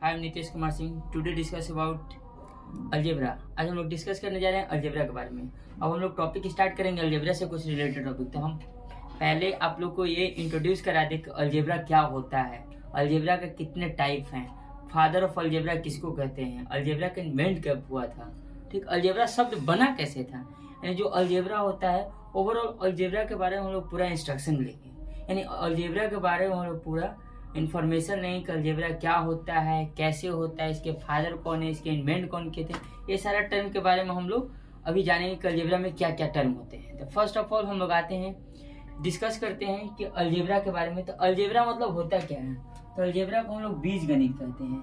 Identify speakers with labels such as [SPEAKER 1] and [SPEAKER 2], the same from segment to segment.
[SPEAKER 1] I am Nitish Kumar Singh. Today discuss about algebra. आज हम लोग डिस्कस करने जा रहे हैं अलजेब्रा के बारे में। अब हम लोग टॉपिक स्टार्ट करेंगे अलजेब्रा से कुछ रिलेटेड टॉपिक। तो हम पहले आप लोग को ये इंट्रोड्यूस करा दें कि अलजेब्रा क्या होता है, अलजेब्रा के कितने टाइप हैं, फादर ऑफ अलजेब्रा किसको कहते हैं, अलजेब्रा का इन्वेंट कब हुआ था, ठीक, अलजेब्रा शब्द बना कैसे था, यानी जो अलजेब्रा होता है ओवरऑल अलजेब्रा के बारे में हम लोग पूरा इंस्ट्रक्शन लेंगे। यानी अलजेब्रा के बारे में हम लोग पूरा इन्फॉर्मेशन लेंगे कि अलजेब्रा क्या होता है, कैसे होता है, इसके फादर कौन है, इसके इन्वेंट कौन किए थे, ये सारा टर्म के बारे में हम लोग अभी जानेंगे कि अलजेब्रा में क्या क्या टर्म होते हैं। तो फर्स्ट ऑफ ऑल हम लोग आते हैं, डिस्कस करते हैं कि अलजेब्रा के बारे में। तो अलजेब्रा मतलब होता क्या है? तो अलजेब्रा को हम लोग बीजगणित कहते हैं।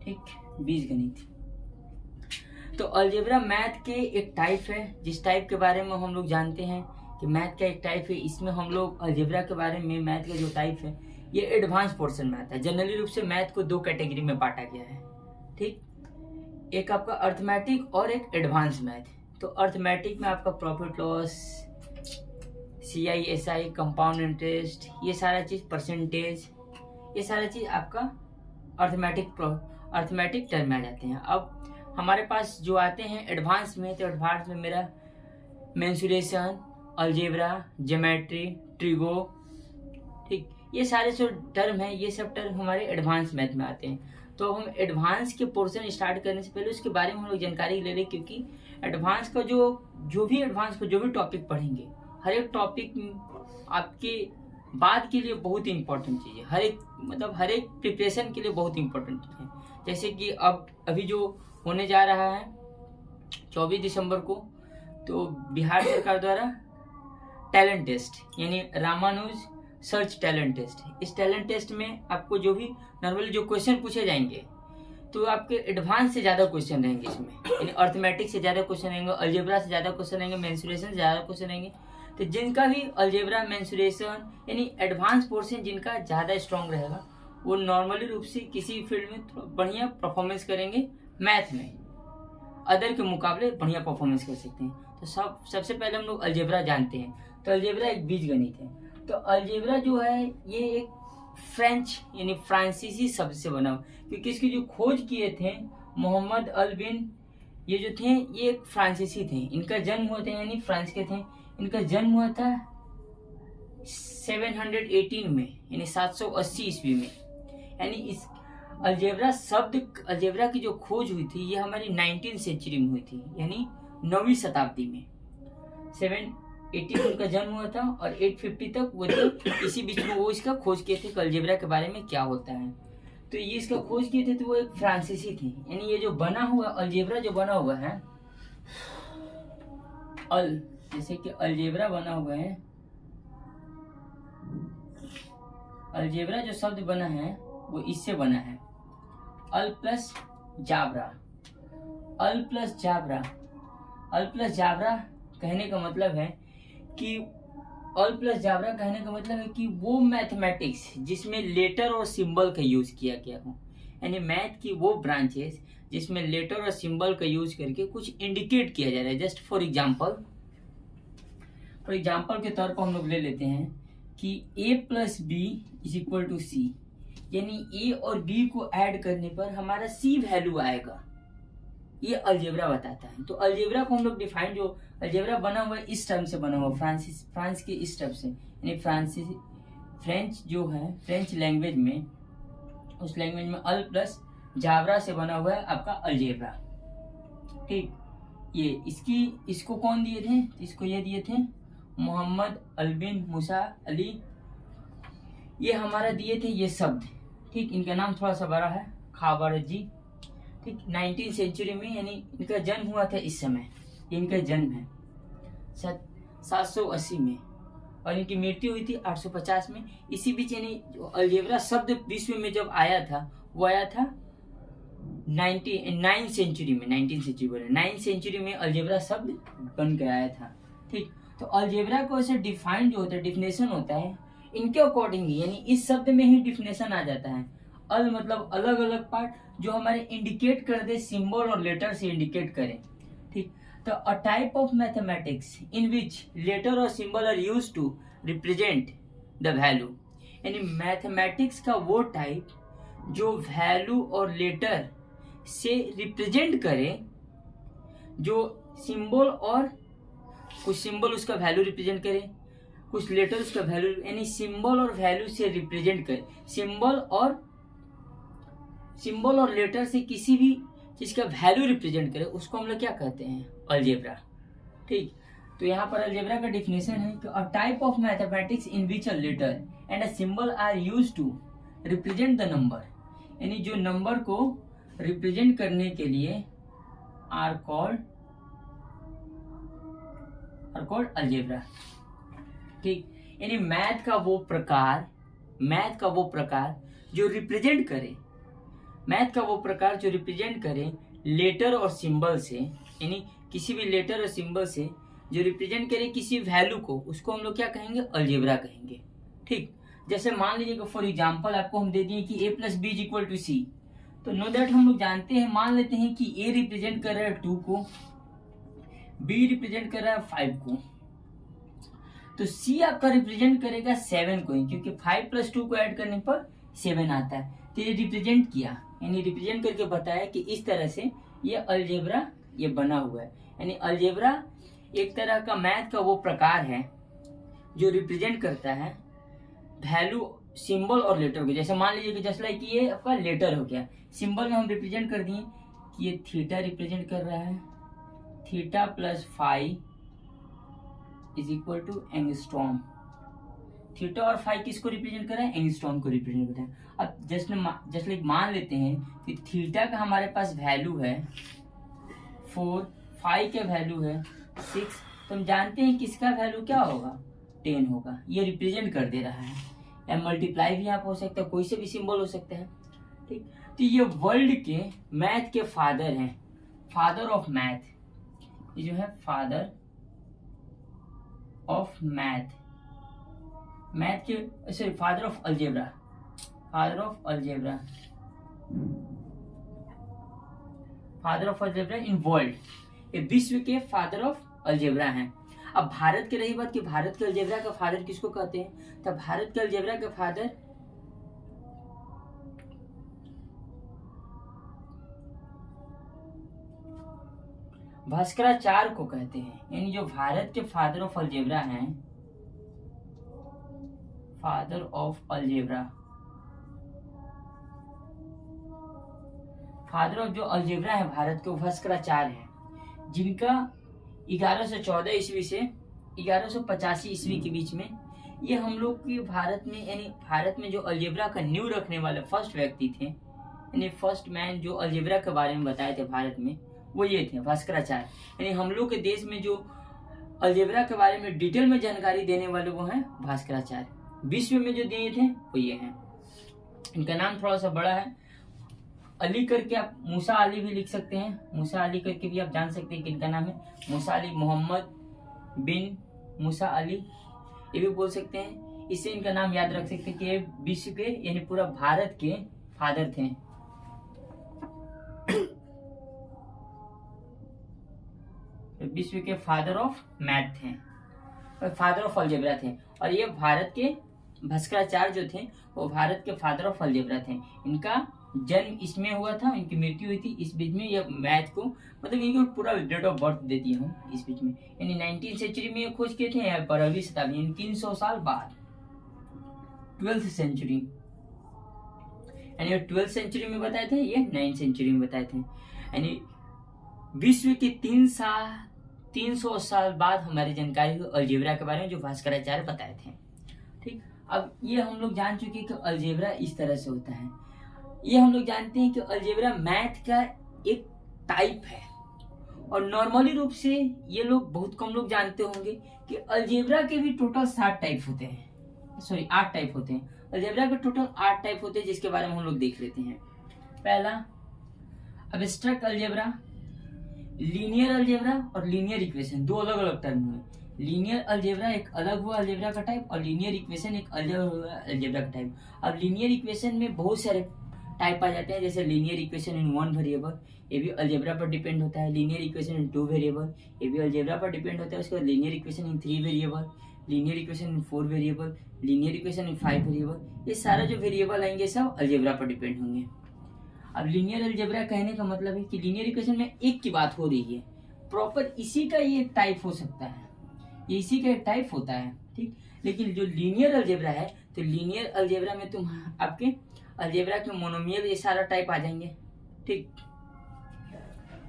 [SPEAKER 1] ठीक, बीजगणित। तो अलजेब्रा मैथ के एक टाइप है, जिस टाइप के बारे में हम लोग जानते हैं कि मैथ का एक टाइप है। इसमें हम लोग अलजेब्रा के बारे में, मैथ का जो टाइप है ये एडवांस पोर्शन में आता है। जनरली रूप से मैथ को दो कैटेगरी में बांटा गया है, ठीक, एक आपका अर्थमेटिक और एक एडवांस मैथ। तो अर्थमेटिक में आपका profit loss, CI/SI, compound interest, ये सारा चीज, परसेंटेज, ये सारा चीज आपका अर्थमेटिक टर्म में आ जाते हैं। अब हमारे पास जो आते हैं एडवांस में, तो एडवांस में मेरा मेंसुरेशन, अलजेब्रा, ज्योमेट्री, ट्रिगो, ठीक, ये सारे जो टर्म हैं ये सब टर्म हमारे एडवांस मैथ में आते हैं। तो हम एडवांस के पोर्शन स्टार्ट करने से पहले उसके बारे में हम लोग जानकारी ले रहे, क्योंकि एडवांस का जो भी टॉपिक पढ़ेंगे, हर एक टॉपिक आपके बाद के लिए बहुत इंपॉर्टेंट चीज़ है। हर एक प्रिपरेशन के लिए बहुत इंपॉर्टेंट चीज़ है। जैसे कि अभी जो होने जा रहा है 24 दिसंबर को, तो बिहार सरकार द्वारा टैलेंट टेस्ट, यानी रामानुज सर्च टैलेंट टेस्ट, इस टैलेंट टेस्ट में आपको जो भी नॉर्मली जो क्वेश्चन पूछे जाएंगे, तो आपके एडवांस से ज़्यादा क्वेश्चन रहेंगे इसमें। यानी अर्थमेटिक से ज़्यादा क्वेश्चन रहेंगे, अलजेब्रा से ज़्यादा क्वेश्चन रहेंगे, मेंसुरेशन से ज़्यादा क्वेश्चन रहेंगे। तो जिनका भी अलजेब्रा, मेंसुरेशन यानी एडवांस पोर्शन जिनका ज़्यादा स्ट्रॉन्ग रहेगा, वो नॉर्मली रूप से किसी फील्ड में थोड़ा बढ़िया परफॉर्मेंस करेंगे, मैथ में अदर के मुकाबले बढ़िया परफॉर्मेंस कर सकते हैं। तो सबसे पहले हम लोग अलजेब्रा जानते हैं। तो अलजेब्रा एक बीजगणित है। तो अलजेब्रा जो है ये एक फ्रेंच यानी फ्रांसीसी शब्द से बना हुआ, क्योंकि इसकी जो खोज किए थे मोहम्मद अल-बिन, ये जो थे ये एक फ्रांसीसी थे। इनका जन्म हुआ था, यानी फ्रांस के थे, इनका जन्म हुआ था 718 में, यानी 780 ईस्वी में। यानी इस अलजेब्रा की जो खोज हुई थी ये हमारी 19वीं सेंचुरी में हुई थी, यानी 9वीं शताब्दी में। 780 में उनका जन्म हुआ था और 850 तक वो थे। इसी बीच में वो इसका खोज किए थे कि अलजेब्रा के बारे में क्या होता है। तो ये इसका खोज किए थे, तो वो एक फ्रांसीसी थे। यानी ये जो बना हुआ अलजेब्रा जो बना हुआ है, जैसे कि अलजेब्रा बना हुआ है, अलजेब्रा जो शब्द बना है वो इससे बना है, अल प्लस जाब्रा। अल प्लस जाब्रा कहने का मतलब है कि वो मैथमेटिक्स जिसमें लेटर और सिंबल का यूज किया गया हो, यानी मैथ की वो ब्रांचेस जिसमें लेटर और सिंबल का यूज करके कुछ इंडिकेट किया जा रहा है। जस्ट फॉर एग्जाम्पल के तौर पर हम लोग ले लेते हैं कि A+B=C, यानी A और B को ऐड करने पर हमारा C वैल्यू आएगा, ये अलजेब्रा बताता है। तो अलजेब्रा को हम लोग डिफाइन, जो अलजेब्रा बना हुआ है इस टर्म से बना हुआ, फ्रांस के इस टर्म से, यानी फ्रेंच जो है, फ्रेंच लैंग्वेज में, उस लैंग्वेज में अल प्लस जाब्रा से बना हुआ है आपका अलजेब्रा, ठीक। ये इसको कौन दिए थे? इसको ये दिए थे मोहम्मद अल-बिन मूसा अली, ये हमारा दिए थे ये शब्द, ठीक। इनका नाम थोड़ा सा बड़ा है, खावारजी, ठीक। 19वीं सेंचुरी में, यानी इनका जन्म हुआ था इस समय, इनका जन्म है 780 में और इनकी मृत्यु हुई थी 850 में। इसी बीच यानी जो अलजेब्रा शब्द विश्व में जब आया था वो आया था 19वीं सेंचुरी में अलजेब्रा शब्द बन के आया था, ठीक। तो अलजेब्रा को ऐसे डिफाइन जो होता है, डिफिनेशन होता है इनके अकॉर्डिंग, यानी इस शब्द में ही डिफिनेशन आ जाता है। अल मतलब अलग अलग पार्ट जो हमारे इंडिकेट कर दे, सिंबल और लेटर से इंडिकेट करें, ठीक। तो a type of mathematics in which letter और symbol are used to represent the value, यानी मैथमेटिक्स का वो टाइप जो वैल्यू और लेटर से रिप्रेजेंट करे, जो सिंबल और कुछ सिंबल उसका वैल्यू रिप्रेजेंट करे, कुछ लेटर उसका वैल्यू, यानी सिंबल और वैल्यू से रिप्रेजेंट करे, सिंबल और लेटर से किसी भी चीज का वैल्यू रिप्रेजेंट करे, उसको हम लोग क्या कहते हैं? अलजेब्रा। ठीक, तो यहाँ पर अलजेब्रा का डिफिनेशन है कि a type of mathematics in which a letter and a symbol are used to represent the number, यानी जो नंबर को रिप्रेजेंट करने के लिए आर कॉल्ड अलजेब्रा। ठीक, यानी मैथ का वो प्रकार जो रिप्रेजेंट करे, लेटर और सिंबल से, यानी किसी भी लेटर और सिंबल से जो रिप्रेजेंट करे किसी वैल्यू को, उसको हम लोग क्या कहेंगे? अलजेब्रा कहेंगे। ठीक, जैसे मान लीजिए कि फॉर एग्जांपल आपको हम दे दिए कि a + b = c, तो नो दैट हम लोग जानते हैं, मान लेते हैं कि a रिप्रेजेंट कर रहा है 2 को, b रिप्रेजेंट कर रहा है 5 को, तो c आपका रिप्रेजेंट करेगा 7 को ही, क्योंकि 5 + 2 को ऐड करने पर 7 आता है। तो ये रिप्रेजेंट किया, यानी रिप्रेजेंट करके बताया कि इस तरह से ये अलजेब्रा ये बना हुआ है। यानी अलजेब्रा एक तरह का मैथ का वो प्रकार है जो रिप्रेजेंट करता है वैल्यू, सिंबल और लेटर को। जैसे मान लीजिए कि जस्ट लाइक ये आपका लेटर हो गया, सिंबल में हम रिप्रेजेंट कर दिए कि ये थीटा रिप्रेजेंट कर रहा है, थीटा + फाई = एंगस्ट्रॉम। थीटा और फाई किसको रिप्रेजेंट कर रहा है? एंगस्ट्रॉम को रिप्रेजेंट करता है। अब जस्ट लाइक मान लेते हैं कि थीटा का हमारे पास वैल्यू है 4, फाई का वैल्यू है 6, तो हम जानते हैं किसका वैल्यू क्या होगा? 10 होगा। ये रिप्रेजेंट कर दे रहा है। या मल्टीप्लाई भी यहाँ हो सकता है, कोई से भी सिंबल हो सकता है। ठीक, तो ये वर्ल्ड के मैथ के फादर हैं, फादर ऑफ मैथ, ये जो है फादर ऑफ मैथ के, sorry father of algebra in world, ये विश्व के फादर ऑफ अलजेब्रा हैं। अब भारत की रही बात कि भारत के अलजेब्रा का फादर किसको कहते हैं, तो भारत के अलजेब्रा का फादर भास्कराचार्य को कहते हैं। यानी जो भारत के फादर ऑफ अलजेब्रा हैं, फादर ऑफ जो अलजेब्रा है भारत के, भास्कराचार्य हैं, जिनका 1114 ईस्वी से 1185 ईस्वी के बीच में ये हम लोग के भारत में, यानी भारत में जो अलजेब्रा का नींव रखने वाले फर्स्ट व्यक्ति थे, यानी फर्स्ट मैन जो अलजेब्रा के बारे में बताए थे भारत में, वो ये थे भास्कराचार्य। यानी हम लोग के देश में जो अलजेब्रा के बारे में डिटेल में जानकारी देने वाले वो हैं भास्कराचार्य। विश्व में जो दिए थे वो ये हैं। इनका नाम थोड़ा सा बड़ा है, अली करके आप मूसा अली भी लिख सकते हैं, मूसा अली करके भी आप जान सकते हैं कि इनका नाम है मूसा अली, मोहम्मद बिन मूसा अली ये भी बोल सकते हैं। इससे इनका नाम याद रख सकते हैं कि ये विश्व के, यानी पूरा भारत के फादर थे। विश्व के फादर ऑफ मैथ थे, फादर ऑफ अलजेब्रा थे। और ये भारत के भास्कराचार्य जो थे वो भारत के फादर ऑफ अलजेब्रा थे। इनका जन्म इसमें हुआ था, इनकी मृत्यु हुई थी इस बीच में। ये मैथ को मतलब इनको पूरा डेट ऑफ बर्थ दे दिया हूँ इस बीच में, यानी 19th सेंचुरी में ये खोज किए थे, या 12वीं शताब्दी, यानी 300 साल बाद 12th सेंचुरी, यानी 12th सेंचुरी में बताए थे, ये 9th सेंचुरी में बताए थे। यानी विश्व के 300 साल बाद हमारी जानकारी हुई अलजेब्रा के बारे में, जो भास्कराचार्य बताए थे। ठीक, अब ये हम लोग जान चुके हैं कि अलजेब्रा इस तरह से होता है। ये हम लोग जानते हैं कि अलजेब्रा मैथ का एक टाइप है, और नॉर्मली रूप से ये लोग बहुत कम लोग जानते होंगे कि अलजेब्रा के भी टोटल 7 टाइप होते हैं, सॉरी 8 टाइप होते हैं। अलजेब्रा के टोटल 8 टाइप होते हैं, जिसके बारे में हम लोग देख लेते हैं। पहला एब्स्ट्रैक्ट अलजेब्रा, लीनियर अलजेब्रा और लीनियर इक्वेशन, दो अलग अलग टर्म हुए। लीनियर अलजेब्रा एक अलग हुआ अलजेब्रा का टाइप, और लीनियर इक्वेशन एक अलग हुआ अलजेब्रा का टाइप। अब लीनियर इक्वेशन में बहुत सारे टाइप आ जाते हैं, जैसे लीनियर इक्वेशन इन 1 वेरिएबल, ये भी अलजेब्रा पर डिपेंड होता है। लीनियर इक्वेशन इन 2 वेरिएबल, ये भी अलजेब्रा पर डिपेंड होता है। उसके बाद linear equation in 3 variable, linear equation in 4 variable, linear equation में 5 वेरिएबल, ये सारा जो वेरिएबल आएंगे सब अलजेब्रा पर डिपेंड होंगे। अब लीनियर अलजेब्रा कहने का मतलब है कि लीनियर इक्वेशन में एक की बात हो रही है, प्रॉपर इसी का ये टाइप हो सकता है, ये इसी का टाइप होता है, ठीक। लेकिन जो लीनियर अलजेब्रा है, तो लीनियर अलजेब्रा में तुम आपके अलजेब्रा के मोनोमियल ये सारा टाइप आ जाएंगे, ठीक।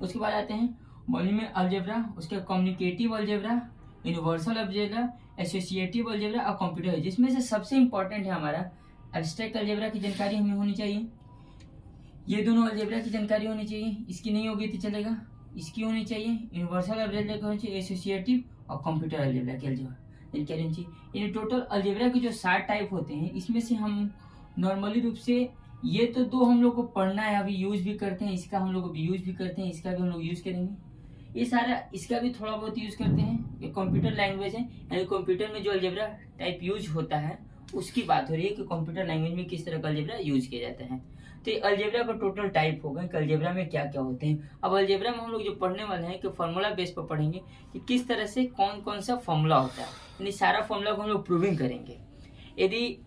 [SPEAKER 1] उसके बाद आते हैं मोनोमियल अलजेब्रा, उसके communicative algebra, universal algebra, associative algebra और कंप्यूटर, जिसमें से सबसे इंपॉर्टेंट है हमारा एब्स्ट्रैक्ट अलजेब्रा की जानकारी हमें होनी चाहिए। ये दोनों अलजेब्रा की जानकारी होनी चाहिए, इसकी नहीं होगी तो चलेगा, इसकी होनी चाहिए। यूनिवर्सल अलजेब्रा की होनी चाहिए, एसोसिएटिव और कंप्यूटर अलजेब्रा की अलजेब्रा जानकारी होनी चाहिए। यानी टोटल अलजेब्रा के जो 7 टाइप होते हैं, इसमें से हम नॉर्मली रूप से ये तो 2 हम लोग को पढ़ना है, अभी यूज भी करते हैं, इसका हम लोग अभी यूज भी करते हैं, इसका भी हम लोग यूज करेंगे। ये सारा इसका भी थोड़ा बहुत यूज करते हैं, ये कंप्यूटर लैंग्वेज है, यानी कंप्यूटर में जो अलजेब्रा टाइप यूज होता है उसकी बात हो रही है कि कंप्यूटर लैंग्वेज में किस तरह का अलजेब्रा यूज किया जाता है। तो ये अलजेब्रा का टोटल टाइप होगा कि अलजेब्रा में क्या क्या होते हैं। अब अलजेब्रा में हम लोग जो पढ़ने वाले हैं कि फॉर्मूला बेस पर पढ़ेंगे कि किस तरह से कौन कौन सा फॉर्मूला होता है, यानी सारा फॉर्मूला को हम लोग प्रूविंग करेंगे। यदि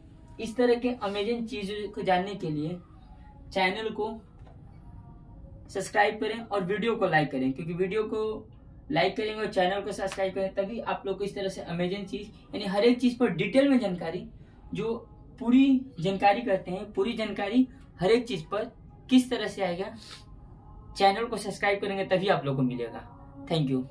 [SPEAKER 1] इस तरह के अमेजिंग चीज़ों को जानने के लिए चैनल को सब्सक्राइब करें और वीडियो को लाइक करें, क्योंकि वीडियो को लाइक करेंगे और चैनल को सब्सक्राइब करें तभी आप लोग को इस तरह से अमेजिंग चीज़, यानी हर एक चीज़ पर डिटेल में जानकारी, जो पूरी जानकारी करते हैं, पूरी जानकारी हर एक चीज़ पर किस तरह से आएगा, चैनल को सब्सक्राइब करेंगे तभी आप लोग को मिलेगा। Thank you.